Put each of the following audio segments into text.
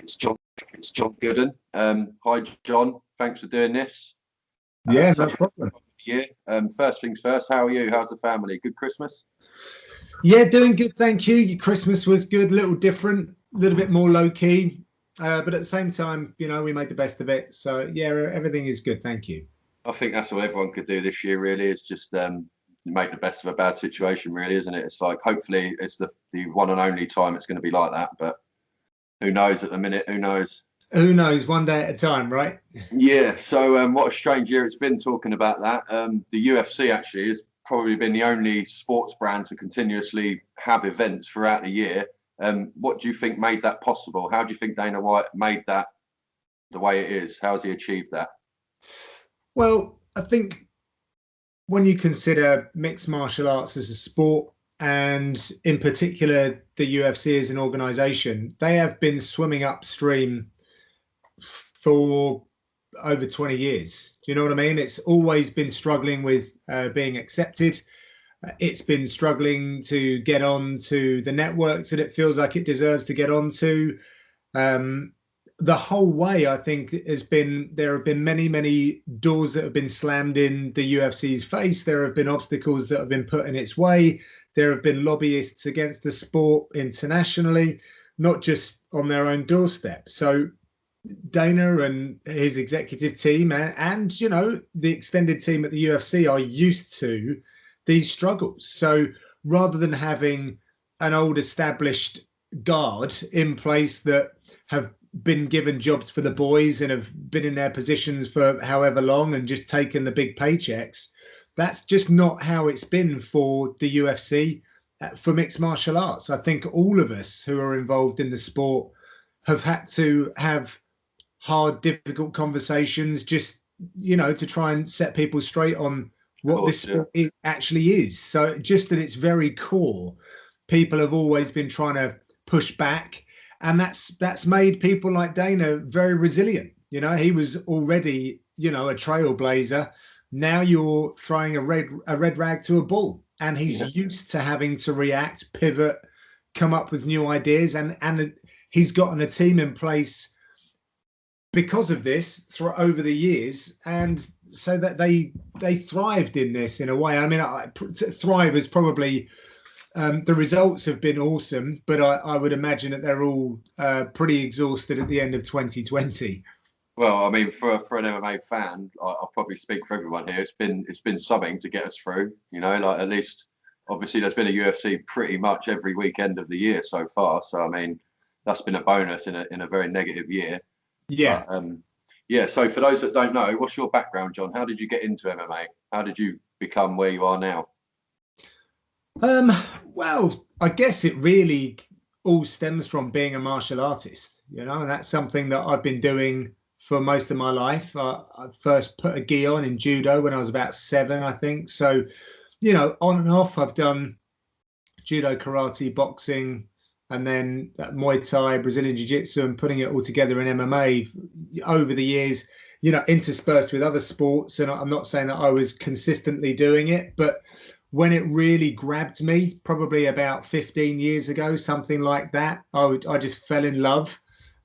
It's John. It's John Gooden. Hi, John. Thanks for doing this. Yeah, no problem. Yeah. First things first. How are you? How's the family? Good Christmas? Yeah, doing good, thank you. Christmas was good, a little different, a little bit more low key, but at the same time, we made the best of it. So yeah, everything is good, thank you. I think that's all everyone could do this year. Really, is just make the best of a bad situation. Really, isn't it? It's like hopefully it's the one and only time it's going to be like that. But who knows at the minute? Who knows? Who knows? One day at a time, right? Yeah. So what a strange year it's been talking about that. The UFC actually has probably been the only sports brand to continuously have events throughout the year. What do you think made that possible? How do you think Dana White made that the way it is? How has he achieved that? Well, I think when you consider mixed martial arts as a sport, and in particular the UFC as an organization, they have been swimming upstream for over 20 years. Do you know what I mean? It's always been struggling with being accepted. It's been struggling to get on to the networks that it feels like it deserves to get onto. The whole way, I think, there have been many doors that have been slammed in the UFC's face. There have been obstacles that have been put in its way. There have been lobbyists against the sport internationally, not just on their own doorstep. So Dana and his executive team and the extended team at the UFC are used to these struggles. So rather than having an old established guard in place that have been given jobs for the boys and have been in their positions for however long and just taken the big paychecks, that's just not how it's been for the UFC for mixed martial arts. I think all of us who are involved in the sport have had to have hard, difficult conversations just, to try and set people straight on what this sport actually is. So just that it's very core, people have always been trying to push back. And that's made people like Dana very resilient. He was already, a trailblazer. Now you're throwing a red rag to a bull, and he's used to having to react, pivot, come up with new ideas, and he's gotten a team in place because of this over the years, and so that they thrived in this in a way. I mean, thrive is probably the results have been awesome, but I would imagine that they're all pretty exhausted at the end of 2020. Well, I mean, for an MMA fan, I'll probably speak for everyone here. It's been something to get us through. Like at least obviously there's been a UFC pretty much every weekend of the year so far. So I mean, that's been a bonus in a very negative year. Yeah. But, yeah. So for those that don't know, what's your background, John? How did you get into MMA? How did you become where you are now? Well, I guess it really all stems from being a martial artist, and that's something that I've been doing for most of my life. I first put a gi on in judo when I was about 7, I think. So, on and off, I've done judo, karate, boxing, and then Muay Thai, Brazilian Jiu-Jitsu, and putting it all together in MMA over the years, interspersed with other sports. And I'm not saying that I was consistently doing it, but when it really grabbed me, probably about 15 years ago, something like that, I just fell in love.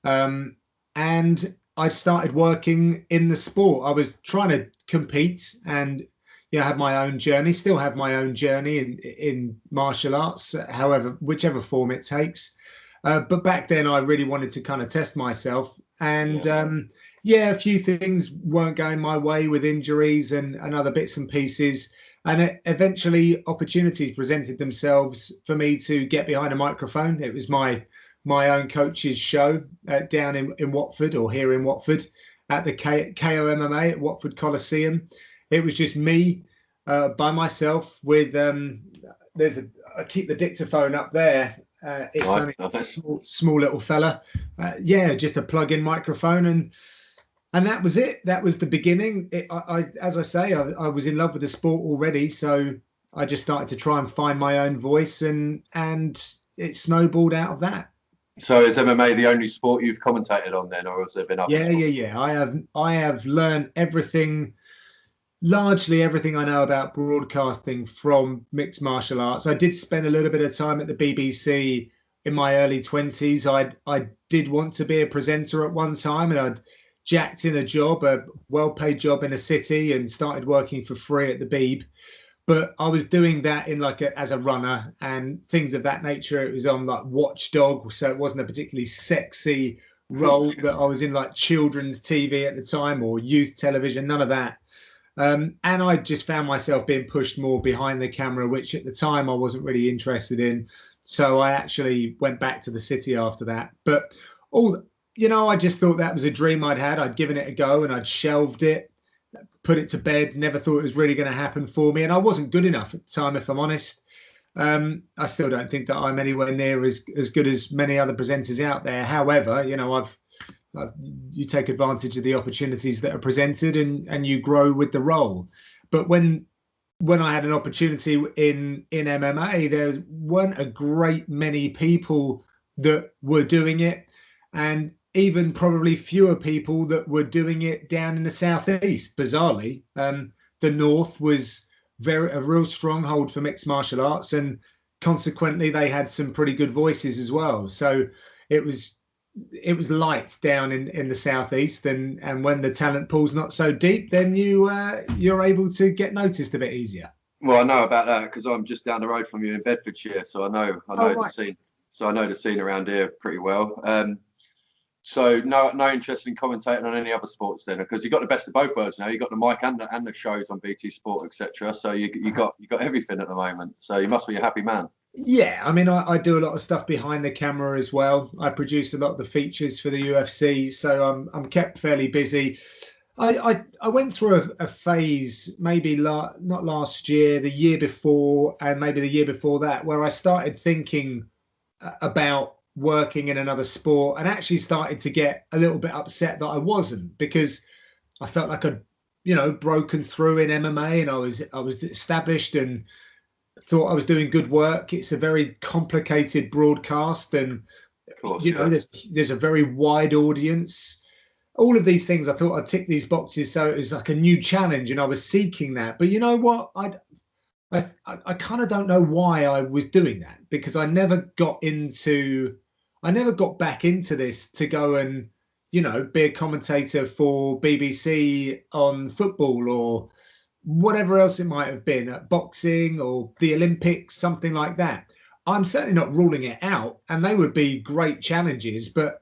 And I started working in the sport. I was trying to compete and have my own journey, still have my own journey in martial arts, however, whichever form it takes. But back then I really wanted to kind of test myself. And a few things weren't going my way with injuries and other bits and pieces. And eventually opportunities presented themselves for me to get behind a microphone. It was my own coach's show down in Watford, or here in Watford, at the KO MMA at Watford Coliseum. It was just me by myself with I keep the dictaphone up there. It's only a small little fella. Just a plug-in microphone, and that was it. That was the beginning. As I say, I was in love with the sport already, so I just started to try and find my own voice, and it snowballed out of that. So is MMA the only sport you've commentated on then, or has there been other sports? Yeah. I have learned largely everything I know about broadcasting from mixed martial arts. I did spend a little bit of time at the BBC in my early 20s, I did want to be a presenter at one time, and I'd jacked in a job, a well-paid job in a city, and started working for free at the Beeb. But I was doing that in like as a runner and things of that nature. It was on like Watchdog, so it wasn't a particularly sexy role that I was in, like children's TV at the time or youth television, none of that. And I just found myself being pushed more behind the camera, which at the time I wasn't really interested in. So I actually went back to the city after that. But I just thought that was a dream I'd had. I'd given it a go and I'd shelved it, put it to bed, never thought it was really going to happen for me. And I wasn't good enough at the time, if I'm honest. I still don't think that I'm anywhere near as good as many other presenters out there. However, you take advantage of the opportunities that are presented and you grow with the role. But when I had an opportunity in MMA, there weren't a great many people that were doing it, and even probably fewer people that were doing it down in the southeast. Bizarrely, the north was a real stronghold for mixed martial arts, and consequently they had some pretty good voices as well. So it was light down in the southeast, and when the talent pool's not so deep, then you're able to get noticed a bit easier. Well, I know about that because I'm just down the road from you in Bedfordshire, so I know the scene. So I know the scene around here pretty well. So no interest in commentating on any other sports then, because you got the best of both worlds now. You got the mic and the shows on BT Sport, etc. So you got everything at the moment. So you must be a happy man. Yeah, I mean, I do a lot of stuff behind the camera as well. I produce a lot of the features for the UFC, so I'm kept fairly busy. I went through a phase, maybe not last year, the year before, and maybe the year before that, where I started thinking about working in another sport, and actually started to get a little bit upset that I wasn't, because I felt like I'd broken through in MMA, and I was established and thought I was doing good work. It's a very complicated broadcast, and of course, there's a very wide audience. All of these things, I thought I'd tick these boxes, so it was like a new challenge, and I was seeking that. But you know what? I kind of don't know why I was doing that, because I never got back into this to go and be a commentator for BBC on football or whatever else it might have been, at boxing or the Olympics, something like that. I'm certainly not ruling it out, and they would be great challenges, but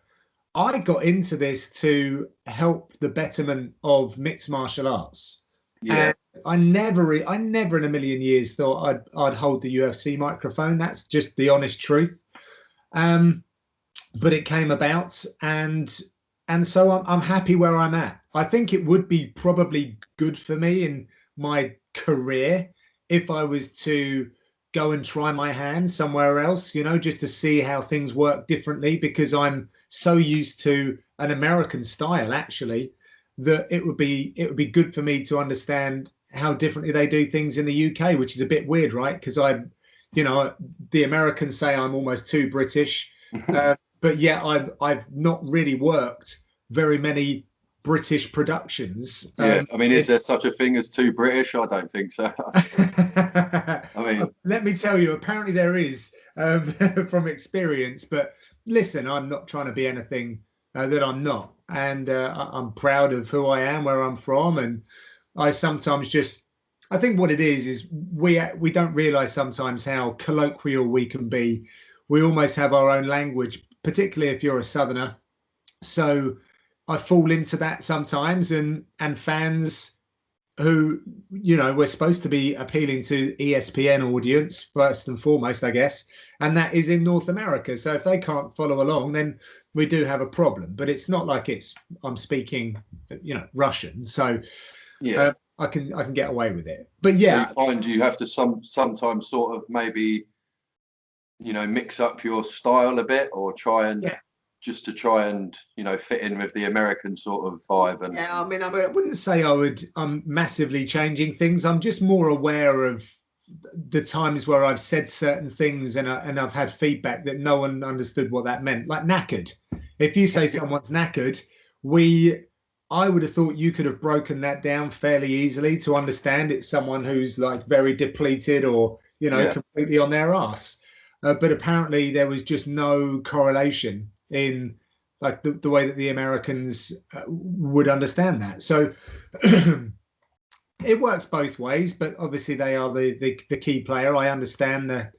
I got into this to help the betterment of mixed martial arts. Yeah. And I never in a million years thought I'd hold the UFC microphone. That's just the honest truth. But it came about, and so I'm happy where I'm at. I think it would be probably good for me in my career if I was to go and try my hand somewhere else, just to see how things work differently, because I'm so used to an American style, actually, that it would be good for me to understand how differently they do things in the UK, which is a bit weird, right? Because the Americans say I'm almost too British, but yeah, I've not really worked very many British productions. Yeah, I mean, is there such a thing as too British? I don't think so. I mean, let me tell you, apparently there is, from experience. But listen, I'm not trying to be anything that I'm not, and I'm proud of who I am, where I'm from, and I sometimes I think what it is we don't realise sometimes how colloquial we can be. We almost have our own language, particularly if you're a Southerner. So I fall into that sometimes, and fans who, we're supposed to be appealing to ESPN audience first and foremost, I guess, and that is in North America. So if they can't follow along, then we do have a problem. But it's not like I'm speaking, Russian, so yeah, I can get away with it. But yeah, so you find you have to sometimes sort of maybe mix up your style a bit, or try and just to try and fit in with the American sort of vibe. And yeah, I mean, I wouldn't say I'm massively changing things. I'm just more aware of the times where I've said certain things and I've had feedback that no one understood what that meant. Like knackered. If you say someone's knackered, I would have thought you could have broken that down fairly easily to understand it's someone who's like very depleted or completely on their ass. but apparently there was just no correlation in like the way that the Americans would understand that. So it works both ways, but obviously they are the key player. I understand that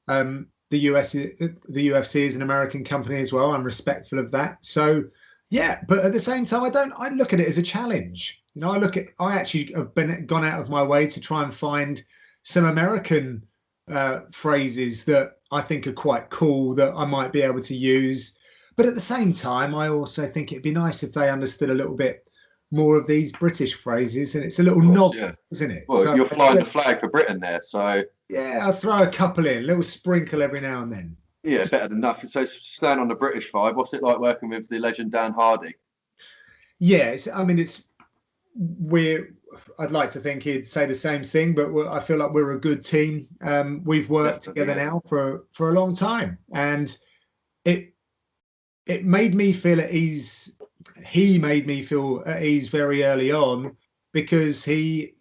the UFC is an American company as well. I'm respectful of that. So yeah, but at the same time, I look at it as a challenge. You know, I actually have gone out of my way to try and find some American phrases that I think are quite cool that I might be able to use. But at the same time, I also think it'd be nice if they understood a little bit more of these British phrases, and it's a little nod, yeah. isn't it? Well, So you're flying the flag for Britain there, so yeah, I'll throw a couple in, a little sprinkle every now and then. yeah, better than nothing. So staying on the British vibe, what's it like working with the legend Dan Hardy? Yeah, I mean, I'd like to think he'd say the same thing, but I feel like we're a good team. We've worked together now for a long time, and it made me feel at ease. He made me feel at ease very early on because he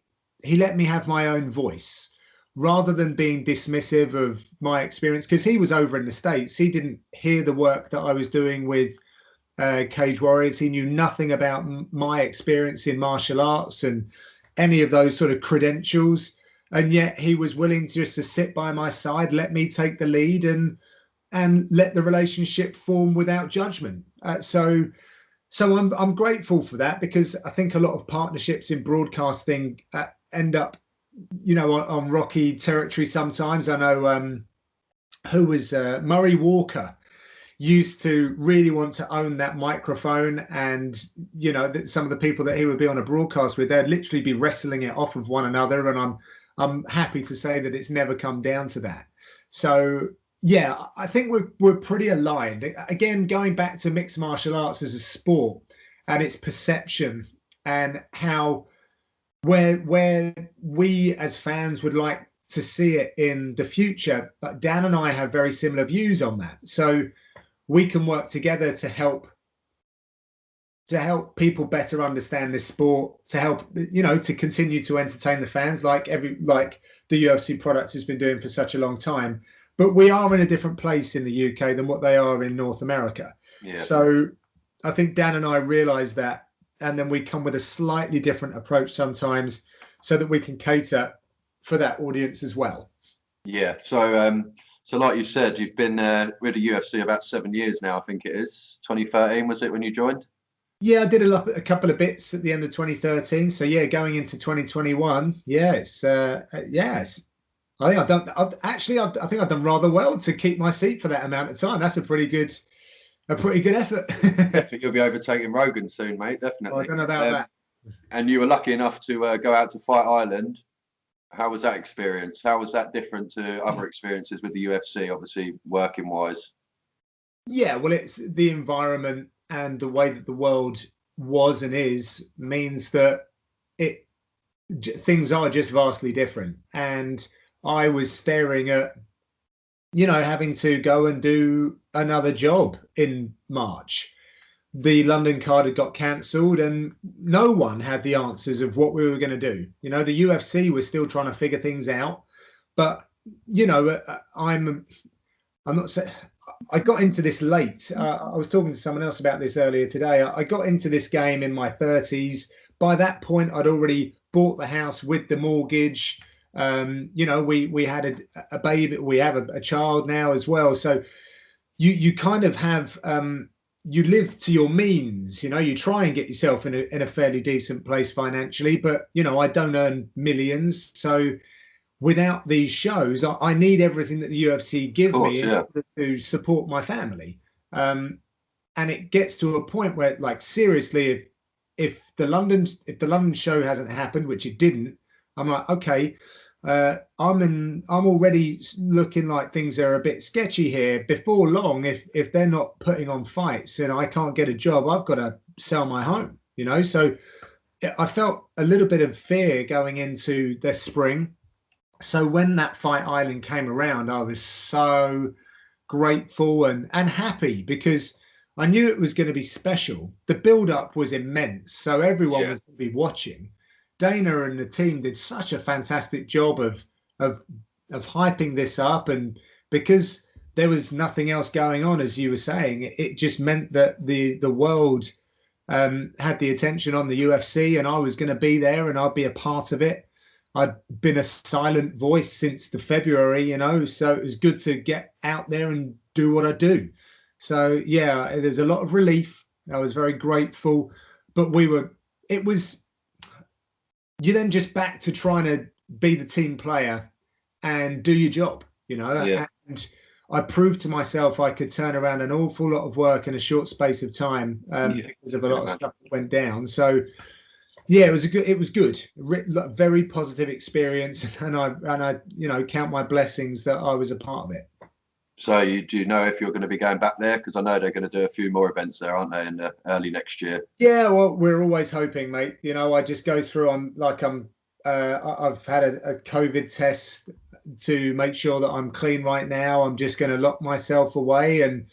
let me have my own voice rather than being dismissive of my experience, because he was over in the States. He didn't hear the work that I was doing with Cage Warriors. He knew nothing about my experience in martial arts and any of those sort of credentials, and yet he was willing just to sit by my side, let me take the lead, and let the relationship form without judgment. So I'm grateful for that, because I think a lot of partnerships in broadcasting end up, you know, on rocky territory sometimes. I know who was Murray Walker used to really want to own that microphone, and you know that some of the people that he would be on a broadcast with, they'd literally be wrestling it off of one another, and I'm happy to say that it's never come down to that. So yeah, I think we're pretty aligned. Again, going back to mixed martial arts as a sport and its perception, and how where we as fans would like to see it in the future, Dan and I have very similar views on that. So we can work together to help people better understand this sport, to help, you know, to continue to entertain the fans like the UFC product has been doing for such a long time. But we are in a different place in the UK than what they are in North America. Yeah. So I think Dan and I realize that, and then we come with a slightly different approach sometimes so that we can cater for that audience as well. Yeah. So like you said, you've been with the UFC about 7 years now, I think it is. 2013, was it, when you joined? Yeah, I did a couple of bits at the end of 2013. So yeah, going into 2021, I think I think I've done rather well to keep my seat for that amount of time. That's a pretty good effort. I think you'll be overtaking Rogan soon, mate. Definitely. Oh, I don't know about that. And you were lucky enough to go out to Fight Island. How was that experience? How was that different to other experiences with the UFC, obviously working wise? Yeah, well, it's the environment and the way that the world was and is means that things are just vastly different. And I was staring at, you know, having to go and do another job in March. The London card had got cancelled, and no one had the answers of what we were going to do. You know, the UFC was still trying to figure things out, but you know, I'm not saying I got into this late. I was talking to someone else about this earlier today. I got into this game in my 30s. By that point, I'd already bought the house with the mortgage. You know, we had a baby. We have a child now as well. So you kind of have you live to your means. You know, you try and get yourself in a fairly decent place financially. But you know, I don't earn millions, so without these shows, I need everything that the UFC give me in order to support my family. And it gets to a point where, like, seriously, if the London show hasn't happened, which it didn't, I'm like, okay, I'm already looking like things are a bit sketchy here. Before long, if they're not putting on fights and I can't get a job, I've got to sell my home, you know. So I felt a little bit of fear going into the spring. So when that Fight Island came around, I was so grateful and happy, because I knew it was going to be special. The build-up was immense, so everyone was going to be watching. Dana and the team did such a fantastic job of hyping this up, and because there was nothing else going on, as you were saying, it just meant that the world had the attention on the UFC, and I was going to be there and I'd be a part of it. I'd been a silent voice since the February, so it was good to get out there and do what I do. So yeah, there's a lot of relief. I was very grateful, but you're then just back to trying to be the team player and do your job, Yeah. and I proved to myself I could turn around an awful lot of work in a short space of time, because of a lot of stuff that went down. So yeah, it was good, very positive experience, and I count my blessings that I was a part of it. So do you know if you're going to be going back there? Because I know they're going to do a few more events there, aren't they, in early next year? Yeah, well, we're always hoping, mate. I just go through. I've had a COVID test to make sure that I'm clean right now. I'm just going to lock myself away, and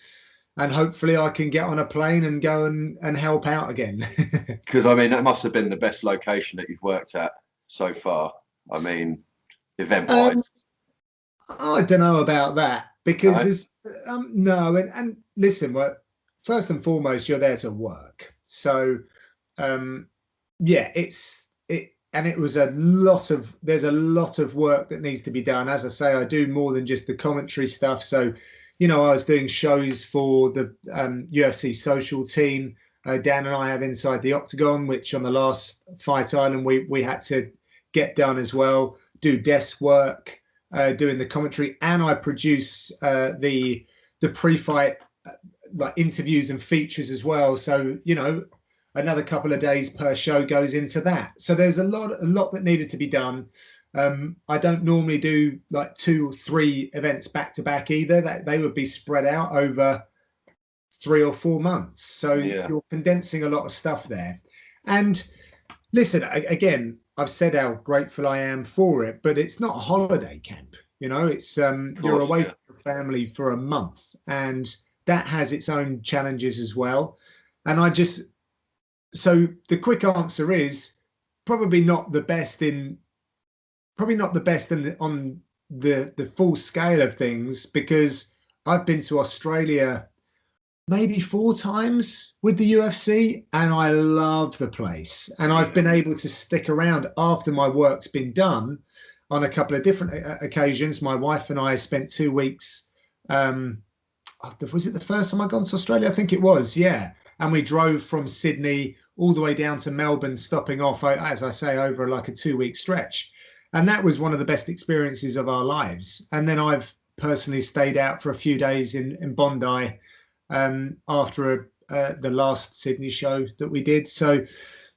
hopefully I can get on a plane and go and help out again. Because I mean, that must have been the best location that you've worked at so far. I mean, event-wise. I don't know about that, because there's no, and listen, first and foremost, you're there to work. So yeah, there's a lot of work that needs to be done. As I say, I do more than just the commentary stuff. So I was doing shows for the UFC social team. Dan and I have Inside the Octagon, which on the last Fight Island we had to get done as well. Do desk work, doing the commentary, and I produce the pre-fight like interviews and features as well. So another couple of days per show goes into that. So there's a lot that needed to be done. I don't normally do like 2 or 3 events back to back either. That they would be spread out over 3 or 4 months. So you're condensing a lot of stuff there. And listen, again, I've said how grateful I am for it, but it's not a holiday camp. It's you're away from your family for a month, and that has its own challenges as well. And so the quick answer is probably not the best on the full scale of things, because I've been to Australia maybe 4 times with the UFC, and I love the place. And I've been able to stick around after my work's been done on a couple of different occasions. My wife and I spent 2 weeks. Was it the first time I'd gone to Australia? I think it was, yeah. And we drove from Sydney all the way down to Melbourne, stopping off, as I say, over like a 2-week stretch. And that was one of the best experiences of our lives. And then I've personally stayed out for a few days in Bondi after the last Sydney show that we did. So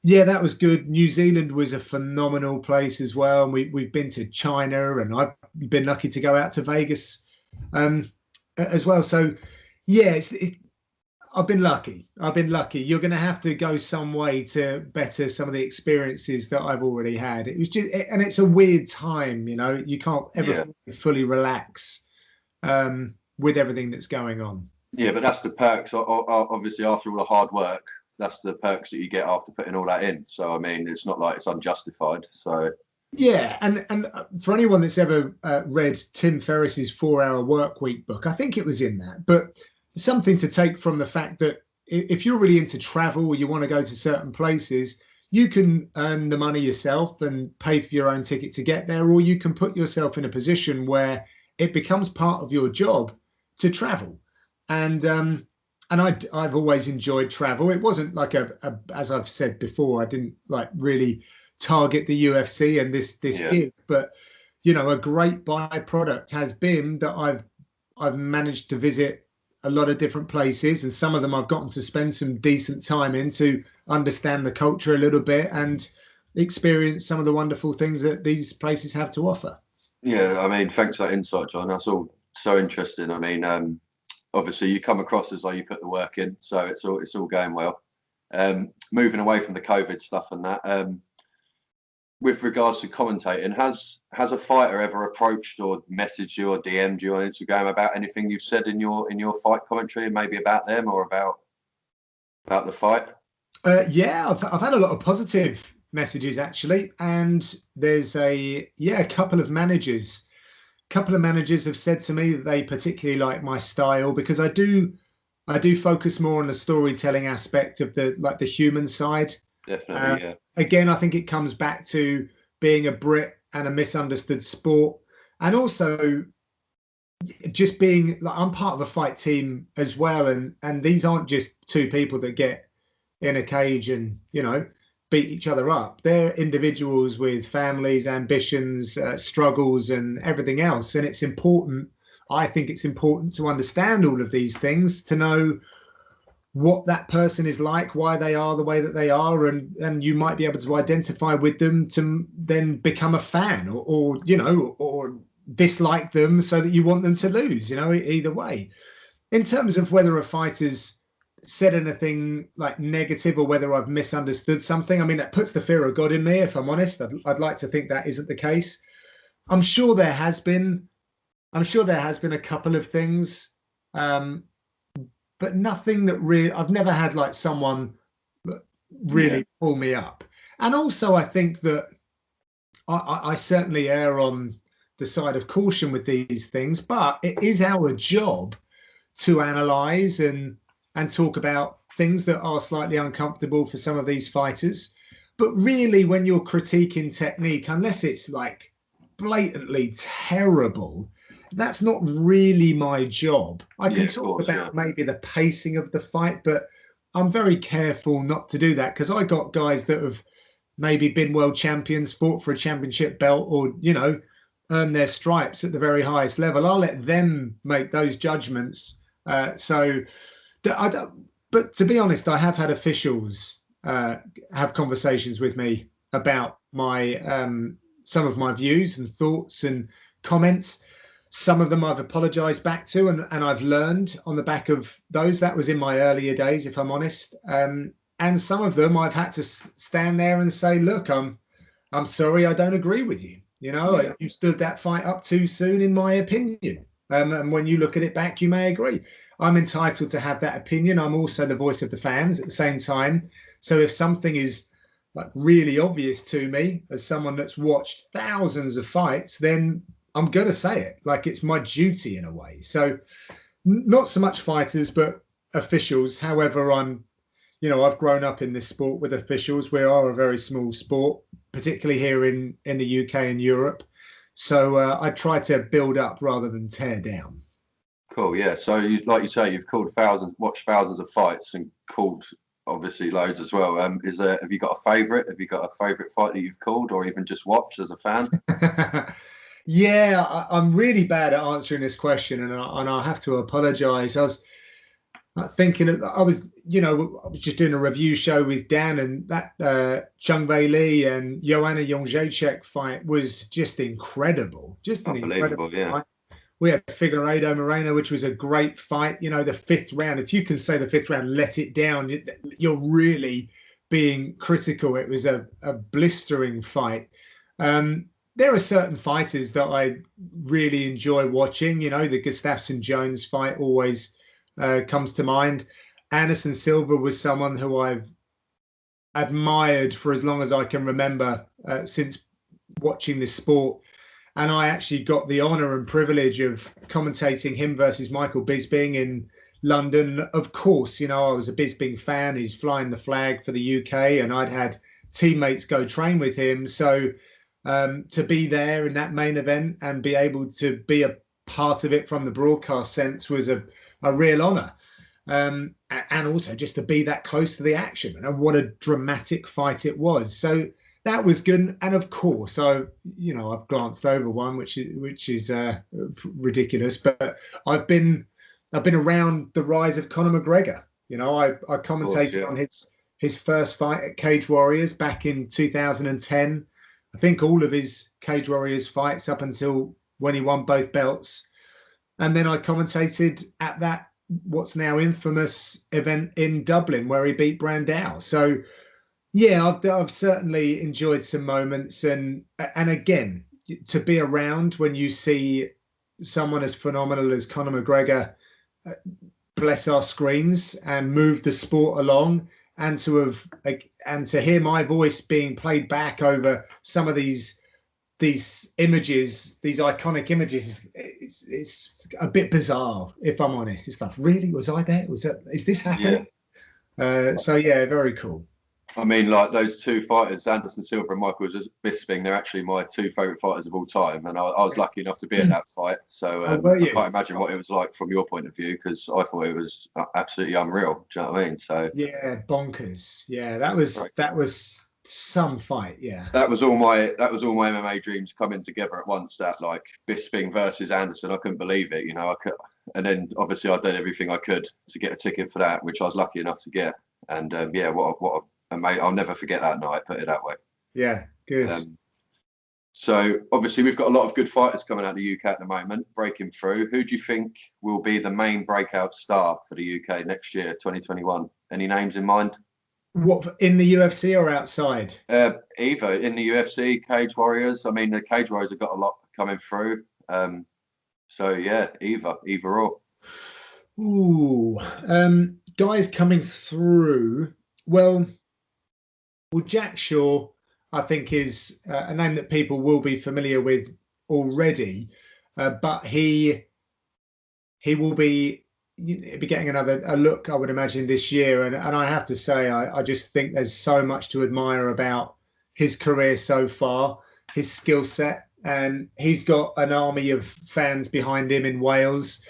yeah, that was good. New Zealand was a phenomenal place as well. And we've been to China, and I've been lucky to go out to Vegas as well. So yeah, I've been lucky. You're going to have to go some way to better some of the experiences that I've already had. It was and it's a weird time, you can't ever fully relax with everything that's going on. Yeah, but that's the perks. Obviously, after all the hard work, that's the perks that you get after putting all that in. So, I mean, it's not like it's unjustified. So, yeah, and for anyone that's ever read Tim Ferriss's 4-Hour Workweek book, I think it was in that. But something to take from the fact that if you're really into travel or you want to go to certain places, you can earn the money yourself and pay for your own ticket to get there, or you can put yourself in a position where it becomes part of your job to travel. And I've always enjoyed travel. It wasn't like as I've said before, I didn't like really target the UFC and this gig, but a great byproduct has been that I've managed to visit a lot of different places, and some of them I've gotten to spend some decent time in to understand the culture a little bit and experience some of the wonderful things that these places have to offer. Yeah, I mean, thanks for that insight, John. That's all so interesting. I mean, obviously you come across as though you put the work in, so it's all going well. Moving away from the COVID stuff and that, with regards to commentating, has a fighter ever approached or messaged you or DM'd you on Instagram about anything you've said in your fight commentary, maybe about them or about the fight? Yeah, I've had a lot of positive messages actually, and there's a couple of managers couple of managers have said to me that they particularly like my style, because I do focus more on the storytelling aspect of the human side. Definitely, yeah. Again, I think it comes back to being a Brit and a misunderstood sport, and also just being like, I'm part of a fight team as well, and these aren't just two people that get in a cage and beat each other up. They're individuals with families, ambitions, struggles, and everything else. And it's important. I think it's important to understand all of these things, to know what that person is like, why they are the way that they are, and you might be able to identify with them to then become a fan, or dislike them so that you want them to lose. Either way. In terms of whether a fighter's said anything like negative or whether I've misunderstood something, I mean, that puts the fear of God in me, if I'm honest. I'd like to think that isn't the case. I'm sure there has been a couple of things, but nothing that really, I've never had like someone really pull me up. And also I think that I certainly err on the side of caution with these things, but it is our job to analyze and talk about things that are slightly uncomfortable for some of these fighters. But really, when you're critiquing technique, unless it's like blatantly terrible, that's not really my job. I can talk about maybe the pacing of the fight, but I'm very careful not to do that, because I got guys that have maybe been world champions, fought for a championship belt, or earned their stripes at the very highest level. I'll let them make those judgments. But to be honest, I have had officials have conversations with me about my some of my views and thoughts and comments. Some of them I've apologized back to, and I've learned on the back of those. That was in my earlier days, if I'm honest. And some of them I've had to stand there and say, look, I'm sorry, I don't agree with you. You stood that fight up too soon, in my opinion. And when you look at it back, you may agree. I'm entitled to have that opinion. I'm also the voice of the fans at the same time. So if something is like really obvious to me as someone that's watched thousands of fights, then I'm going to say it. Like, it's my duty in a way. So not so much fighters, but officials. However, I've grown up in this sport with officials. We are a very small sport, particularly here in the UK and Europe. So I try to build up rather than tear down. Cool, yeah. So, like you say, you've watched thousands of fights, and called obviously loads as well. Have you got a favourite? Have you got a favourite fight that you've called, or even just watched as a fan? Yeah, I'm really bad at answering this question, and I have to apologise. I was thinking, I was just doing a review show with Dan, and that Chung Wei Lee and Joanna Jędrzejczyk fight was just incredible. Just an incredible fight. We had Figueiredo Moreno, which was a great fight. The fifth round, if you can say the fifth round let it down, you're really being critical. It was a blistering fight. There are certain fighters that I really enjoy watching. The Gustafsson-Jones fight always comes to mind. Anderson Silva was someone who I've admired for as long as I can remember, since watching this sport. And I actually got the honour and privilege of commentating him versus Michael Bisping in London. Of course, I was a Bisping fan. He's flying the flag for the UK, and I'd had teammates go train with him. So to be there in that main event and be able to be a part of it from the broadcast sense was a real honour. And also just to be that close to the action, and what a dramatic fight it was. So that was good. And of course, I've glanced over one which is ridiculous, but I've been around the rise of Conor McGregor. I commentated on his first fight at Cage Warriors back in 2010. I think all of his Cage Warriors fights up until when he won both belts. And then I commentated at that what's now infamous event in Dublin where he beat Brandao. So yeah, I've certainly enjoyed some moments, and again, to be around when you see someone as phenomenal as Conor McGregor bless our screens and move the sport along, and to hear my voice being played back over some of these these images, these iconic images, it's a bit bizarre, if I'm honest. It's like, really, was I there? Is this happening? So yeah, very cool. I mean, like those two fighters, Anderson Silva and Michael Bisping, they're actually my two favourite fighters of all time. And I was lucky enough to be at that fight. So I can't imagine what it was like from your point of view, because I thought it was absolutely unreal. Do you know what I mean? So yeah, bonkers. Yeah, that was some fight. Yeah. That was all my MMA dreams coming together at once. That like Bisping versus Anderson, I couldn't believe it. You know, and then obviously I did everything I could to get a ticket for that, which I was lucky enough to get. And yeah, mate, I'll never forget that night, put it that way. Yeah, good. So obviously we've got a lot of good fighters coming out of the UK at the moment, breaking through. Who do you think will be the main breakout star for the UK next year, 2021? Any names in mind? What, in the UFC or outside? Either in the UFC, Cage Warriors. I mean, the Cage Warriors have got a lot coming through. So yeah, either or. Ooh, guys coming through. Well, Jack Shaw, I think, is a name that people will be familiar with already, but he will be getting a look, I would imagine, this year. And I have to say, I just think there's so much to admire about his career so far, his skill set, and he's got an army of fans behind him in Wales.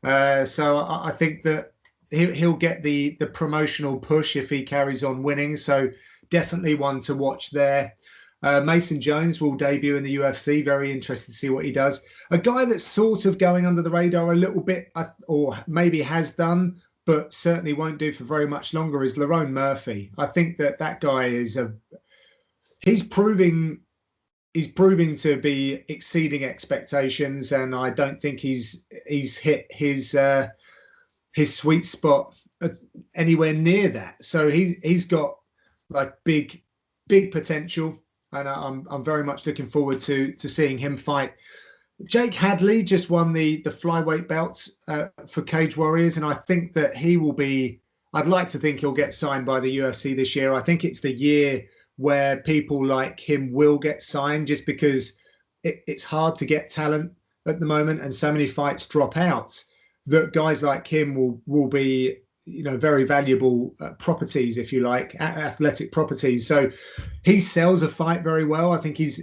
So I think that he'll get the promotional push if he carries on winning. So definitely one to watch there. Mason Jones will debut in the UFC. Very interested to see what he does. A guy that's sort of going under the radar a little bit, or maybe has done, but certainly won't do for very much longer, is Lerone Murphy. I think that guy he's proving to be exceeding expectations, and I don't think he's hit his sweet spot anywhere near that. So he's got like big potential, and I'm very much looking forward to seeing him fight. Jake Hadley just won the flyweight belts for Cage Warriors, and I think that he will be. I'd like to think he'll get signed by the UFC this year. I think it's the year where people like him will get signed, just because it's hard to get talent at the moment, and so many fights drop out, that guys like him will be, very valuable properties, if you like, athletic properties. So he sells a fight very well. I think he's,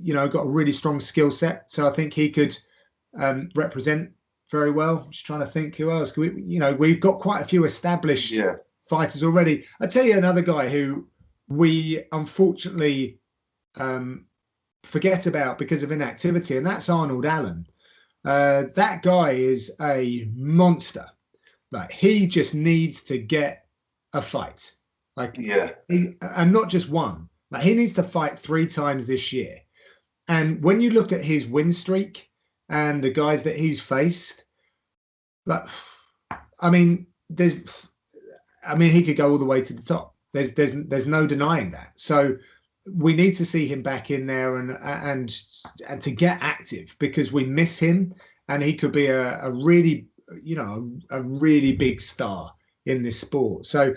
got a really strong skill set. So I think he could represent very well. I'm just trying to think who else. We've got quite a few established fighters already. I'd tell you another guy who we unfortunately forget about because of inactivity, and that's Arnold Allen. That guy is a monster. Like, he just needs to get a fight. And not just one. Like, he needs to fight 3 times this year. And when you look at his win streak and the guys that he's faced, like, he could go all the way to the top. There's no denying that. So we need to see him back in there and to get active, because we miss him, and he could be a really big star in this sport. So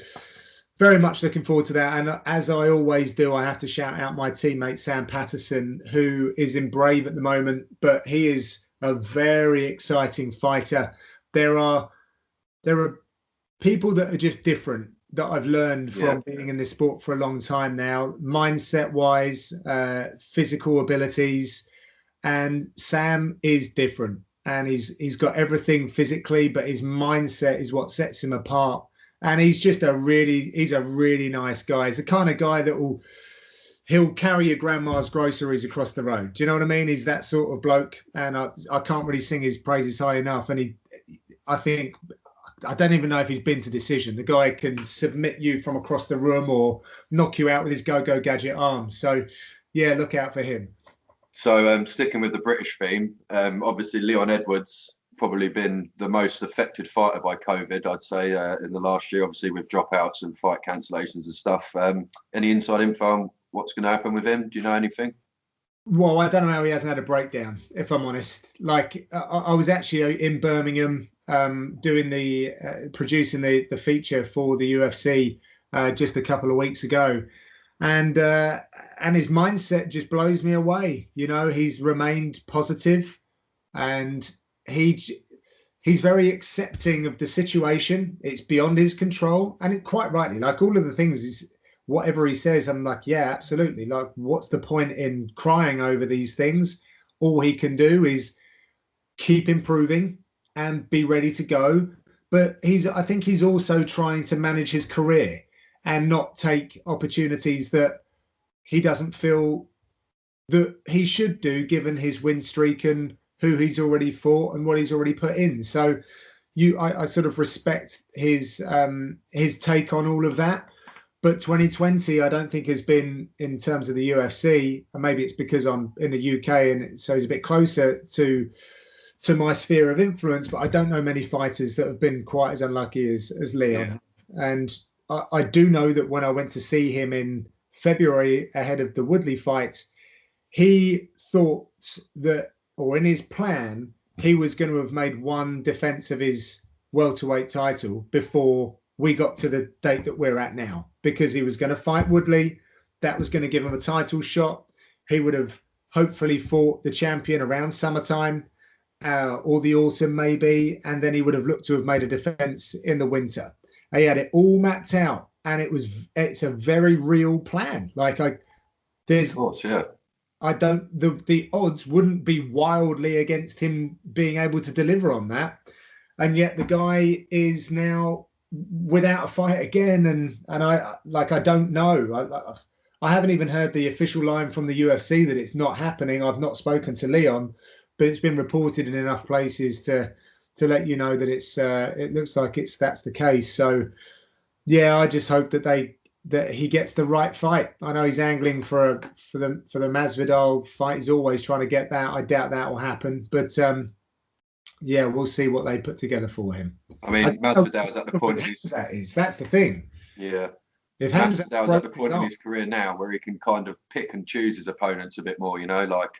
very much looking forward to that. And as I always do, I have to shout out my teammate Sam Patterson, who is in Brave at the moment, but he is a very exciting fighter. There are people that are just different that I've learned from being in this sport for a long time now, mindset wise, physical abilities, and Sam is different, and he's got everything physically, but his mindset is what sets him apart. And he's a really nice guy. He's the kind of guy that he'll carry your grandma's groceries across the road. Do you know what I mean? He's that sort of bloke, and I can't really sing his praises high enough. And I don't even know if he's been to decision. The guy can submit you from across the room or knock you out with his go-go gadget arms. So, yeah, look out for him. So, sticking with the British theme, obviously Leon Edwards probably been the most affected fighter by COVID, I'd say, in the last year, obviously with dropouts and fight cancellations and stuff. Any inside info on what's going to happen with him? Do you know anything? Well, I don't know how he hasn't had a breakdown, if I'm honest. Like, I was actually in Birmingham doing producing the feature for the UFC just a couple of weeks ago, and and his mindset just blows me away. You know, he's remained positive, and he's very accepting of the situation. It's beyond his control, and it quite rightly, like all of the things is whatever he says, I'm like, yeah, absolutely. Like, what's the point in crying over these things? All he can do is keep improving and be ready to go. But I think he's also trying to manage his career and not take opportunities that he doesn't feel that he should do, given his win streak and who he's already fought and what he's already put in. So I sort of respect his take on all of that. But 2020, I don't think has been, in terms of the UFC, and maybe it's because I'm in the UK and so it's a bit closer to my sphere of influence, but I don't know many fighters that have been quite as unlucky as Leon. Yeah. And I do know that when I went to see him in February ahead of the Woodley fight, he thought that, or in his plan, he was going to have made one defense of his welterweight title before we got to the date that we're at now, because he was going to fight Woodley. That was going to give him a title shot. He would have hopefully fought the champion around summertime or the autumn maybe, and then he would have looked to have made a defense in the winter. He had it all mapped out, and it's a very real plan. Like there's, of course, yeah. I don't, the odds wouldn't be wildly against him being able to deliver on that. And yet the guy is now without a fight again. And I don't know. I haven't even heard the official line from the UFC that it's not happening. I've not spoken to Leon, but it's been reported in enough places to let you know that it looks like that's the case. So yeah, I just hope that he gets the right fight. I know he's angling for the Masvidal fight. He's always trying to get that. I doubt that will happen, but yeah, we'll see what they put together for him. I mean, Masvidal is at the point of his... That's the thing. Yeah. If Masvidal is at the point in his career now where he can kind of pick and choose his opponents a bit more, you know, like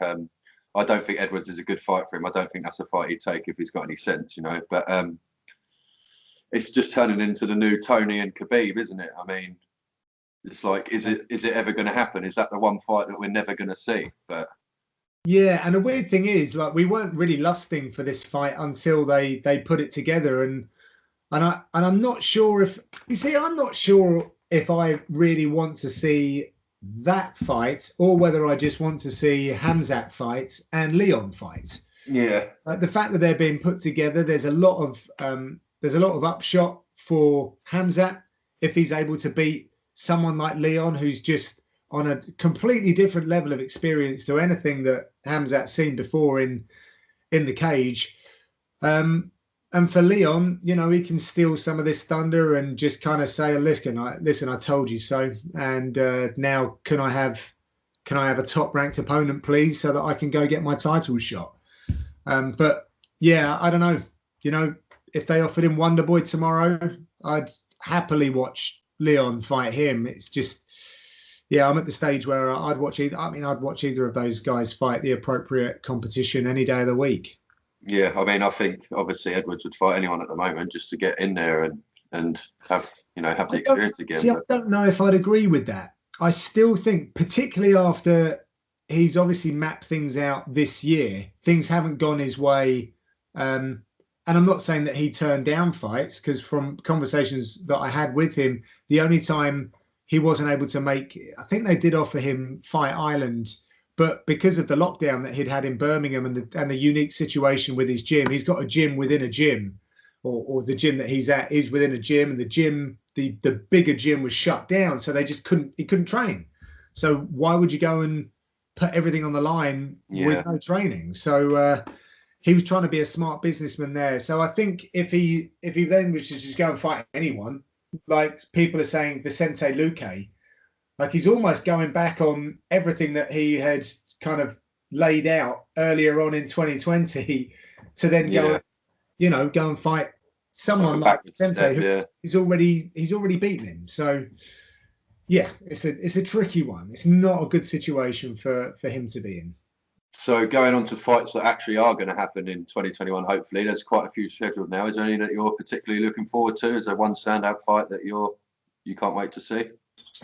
I don't think Edwards is a good fight for him. I don't think that's a fight he'd take if he's got any sense, you know, but it's just turning into the new Tony and Khabib, isn't it? I mean, it's like, is it ever going to happen? Is that the one fight that we're never going to see? But yeah, and the weird thing is, like, we weren't really lusting for this fight until they put it together, and I'm not sure if I'm not sure if I really want to see that fight or whether I just want to see Khamzat fight and Leon fight. Yeah, the fact that they're being put together, there's a lot of upshot for Khamzat if he's able to beat someone like Leon, who's just on a completely different level of experience to anything that Khamzat's seen before in the cage. And for Leon, you know, he can steal some of this thunder and just kind of say, listen, I told you so. And now can I have a top ranked opponent, please, so that I can go get my title shot. But yeah, I don't know. You know, if they offered him Wonder Boy tomorrow, I'd happily watch Leon fight him. It's just, yeah, I'm at the stage where I'd watch either of those guys fight the appropriate competition any day of the week. Yeah, I mean, I think obviously Edwards would fight anyone at the moment just to get in there and have the experience again. See, I don't know if I'd agree with that. I still think, particularly after he's obviously mapped things out this year, things haven't gone his way. And I'm not saying that he turned down fights, because from conversations that I had with him, the only time he wasn't able to make, I think they did offer him Fight Island, but because of the lockdown that he'd had in Birmingham and the unique situation with his gym, he's got a gym within a gym, or the gym that he's at is within a gym, and the gym, the bigger gym was shut down, so he couldn't train. So why would you go and put everything on the line with no training? So he was trying to be a smart businessman there. So I think if he then was to just go and fight anyone, like people are saying, Vicente Luque, like he's almost going back on everything that he had kind of laid out earlier on in 2020 to then go and fight someone like Vicente, who's already beaten him. So yeah, it's a tricky one. It's not a good situation for him to be in. So going on to fights that actually are going to happen in 2021, hopefully, there's quite a few scheduled now. Is there any that you're particularly looking forward to? Is there one standout fight that you can't wait to see?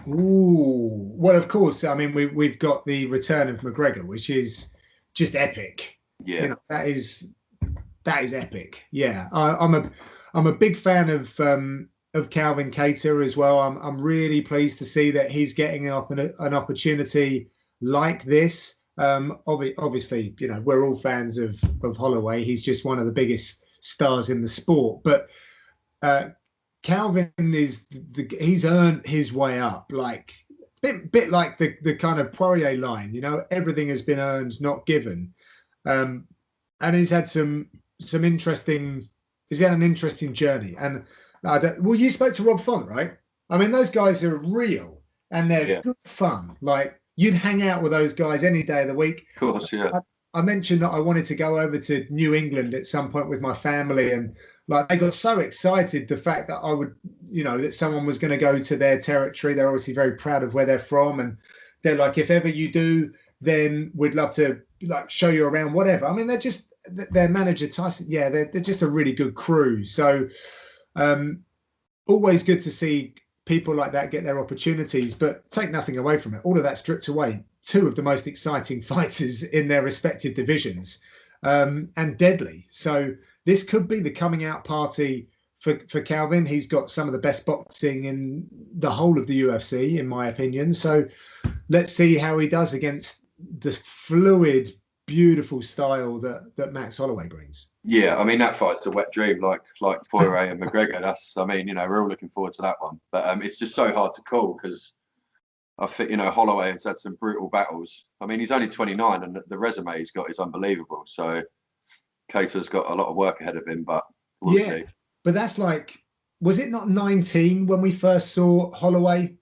Ooh, well, of course. I mean, we've got the return of McGregor, which is just epic. Yeah. That is epic. Yeah, I'm a big fan of Calvin Kattar as well. I'm really pleased to see that he's getting an opportunity like this. Obviously, we're all fans of Holloway. He's just one of the biggest stars in the sport. But uh, Calvin he's earned his way up, like bit like the kind of Poirier line. Everything has been earned, not given. Um, and some interesting. He's had an interesting journey. And well, you spoke to Rob Font, right? I mean, those guys are real and they're good fun. Like you'd hang out with those guys any day of the week. Of course, yeah. I mentioned that I wanted to go over to New England at some point with my family, and like they got so excited the fact that I would, that someone was going to go to their territory. They're obviously very proud of where they're from, and they're like, if ever you do, then we'd love to like show you around, whatever. I mean, they're just their manager Tyson. Yeah, they're just a really good crew. So always good to see people like that get their opportunities, but take nothing away from it. All of that stripped away. Two of the most exciting fighters in their respective divisions, and deadly. So this could be the coming out party for Calvin. He's got some of the best boxing in the whole of the UFC, in my opinion. So let's see how he does against the fluid, beautiful style that Max Holloway brings. Yeah, I mean that fight's a wet dream, like Poirier and McGregor. I mean, we're all looking forward to that one. But it's just so hard to call because I think Holloway has had some brutal battles. I mean, he's only 29, and the resume he's got is unbelievable. So Kattar's got a lot of work ahead of him, but we'll see. But that's like, was it not 19 when we first saw Holloway?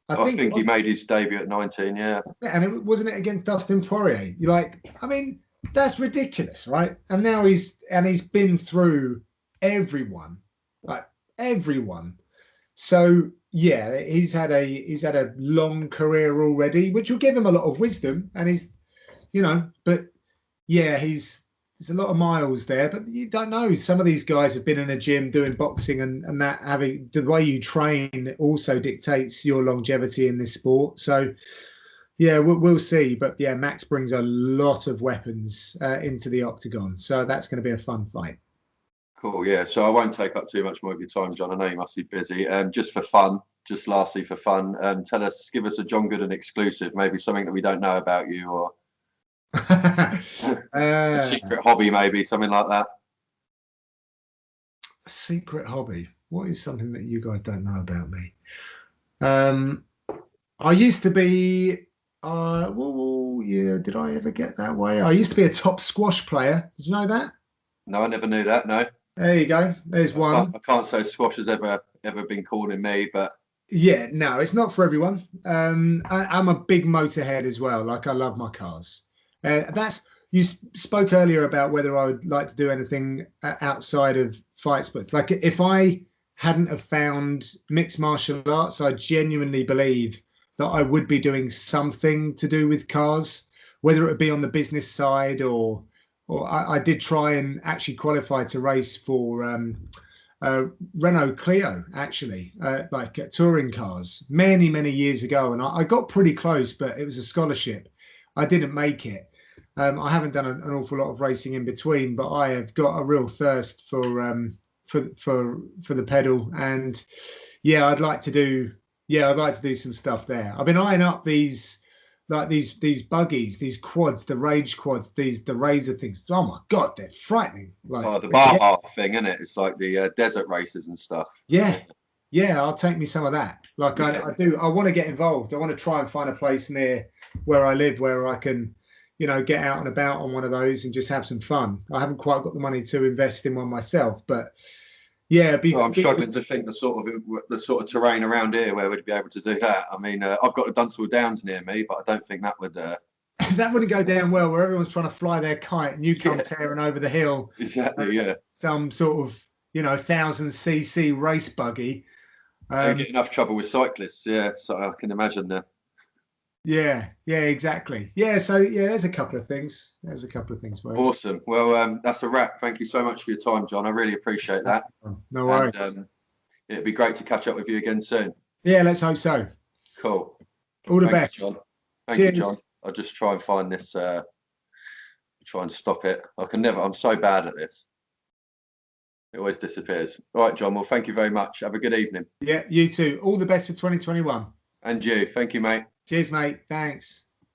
I think he made his debut at 19, yeah. And wasn't it against Dustin Poirier? You're like, I mean, that's ridiculous, right? And now he's been through everyone, like everyone. So yeah, he's had a long career already, which will give him a lot of wisdom. And he's, but yeah, there's a lot of miles there, but you don't know. Some of these guys have been in a gym doing boxing, and that having the way you train also dictates your longevity in this sport. So yeah, we'll see. But yeah, Max brings a lot of weapons into the octagon, so that's going to be a fun fight. Cool, yeah. So I won't take up too much more of your time, John. I know you must be busy. Just for fun, just lastly for fun, give us a John Gooden exclusive, maybe something that we don't know about you, or a secret hobby, maybe something like that. A secret hobby. What is something that you guys don't know about me? I used to be. Well, yeah. Did I ever get that way? I used to be a top squash player. Did you know that? No, I never knew that. No. There you go. There's one. I can't say squash has ever been calling me, but yeah, no, it's not for everyone. I'm a big motorhead as well. Like I love my cars. You spoke earlier about whether I would like to do anything outside of fight sports. Like if I hadn't have found mixed martial arts, I genuinely believe that I would be doing something to do with cars, whether it be on the business side or I did try and actually qualify to race for Renault Clio, actually, like touring cars many years ago. And I got pretty close, but it was a scholarship. I didn't make it. I haven't done an awful lot of racing in between, but I have got a real thirst for the pedal. And yeah, I'd like to do some stuff there. I've been eyeing up these buggies, these quads, the Rage quads, the Razor things. Oh my God, they're frightening. Like the Baja thing, isn't it? It's like the desert races and stuff. Yeah, I'll take me some of that. Like I do. I want to get involved. I want to try and find a place near where I live where I can, get out and about on one of those and just have some fun. I haven't quite got the money to invest in one myself, but yeah. I'm struggling to think the sort of terrain around here where we'd be able to do that. I mean, I've got the Dunstable Downs near me, but I don't think that would. That wouldn't go down well, where everyone's trying to fly their kite and you come tearing over the hill. Exactly, yeah. Some sort of 1,000cc race buggy. You get enough trouble with cyclists, yeah. So I can imagine that. Yeah, exactly. Yeah, so yeah, there's a couple of things. For awesome. Well, that's a wrap. Thank you so much for your time, John. I really appreciate that. No worries. And, it'd be great to catch up with you again soon. Yeah, let's hope so. Cool. All the Thank best. you, John. Thank Cheers. you, John. I'll just try and find this, try and stop it. I can never, I'm so bad at this. It always disappears. All right, John. Well, thank you very much. Have a good evening. Yeah, you too. All the best for 2021. And you. Thank you, mate. Cheers, mate. Thanks.